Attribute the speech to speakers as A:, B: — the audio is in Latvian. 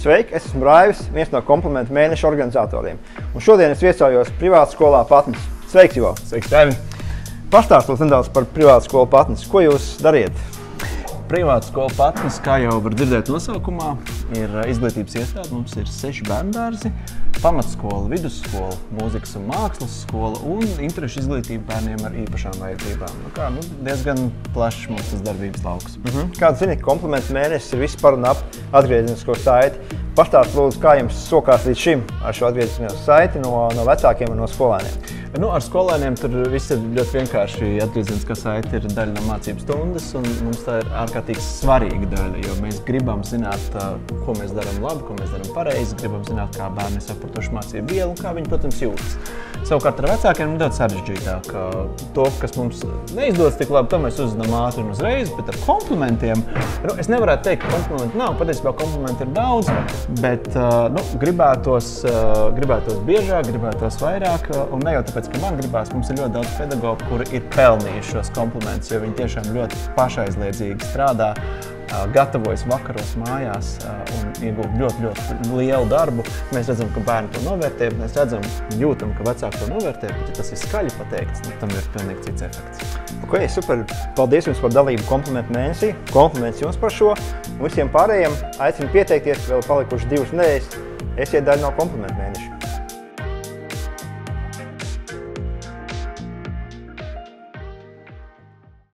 A: Sveiki, es esmu Raivis, viens no komplimentu mēneša organizatoriem. Un šodien es viesojos privātskolā Patnis. Sveiks, Ivo!
B: Sveiks, Raivi!
A: Pastāstot nedaudz par privātskolu Patnis. Ko jūs dariet?
B: Privātskola Patnis, kā jau var dzirdēt nosaukumā, ir izglītības iestāde. Mums ir 6 bērndārzi, pamatskola, vidusskola, mūzikas un mākslas skola un interešu izglītība bērniem ar īpašām vajadzībām. Diezgan plašs mums tas darbības lauks.
A: Kāds zini, komplimentu mēnesis ir viss par un ap atgriezenisko saiti. Pastāst lūdzu, kā jums sokās līdz šim ar šo atgriezenisko saiti no vecākiem un no skolēniem?
B: Ar skolēniem tur viss ir ļoti vienkārši. Atgriezeniskā saite ir daļa no mācību stundas, un mums tā ir ārkārtīgi svarīga daļa, jo mēs gribam zināt, ko mēs darām labi, ko mēs darām pareizi, gribam zināt, kā bērni ir sapratuši mācību vielu un kā viņi, protams, jūtas. Savukārt ar vecākiem ir daudz sarežģītāk. To, kas mums neizdodas tik labi, to mēs uzzinām ātri un uzreiz, bet ar komplimentiem, es nevarētu teikt, ka komplimenti nav, patiesībā komplimenti ir daudz, bet gribētos biežāk, gribētos vairāk, un ne jau tāpēc, ka man gribās, mums ir ļoti daudz pedagogu, kuri ir pelnījuši šos komplimentus, jo viņi tiešām ļoti pašaizliedzīgi strādā, gatavojas vakaros mājās un iegūst ļoti lielu darbu. Mēs redzam, ka bērni to novērtē, mēs redzam, jūtam, ka vecāki to novērtē, bet ja tas ir skaļi pateikts, tam ir pilnīgi cits efekts.
A: Ok, super. Paldies jums par dalību komplimentu mēnesī. Kompliments jums par šo. Un visiem pārējiem aicinu pieteikties, vēl palikuši 2 nedēļas. Esiet daļa no komplimentu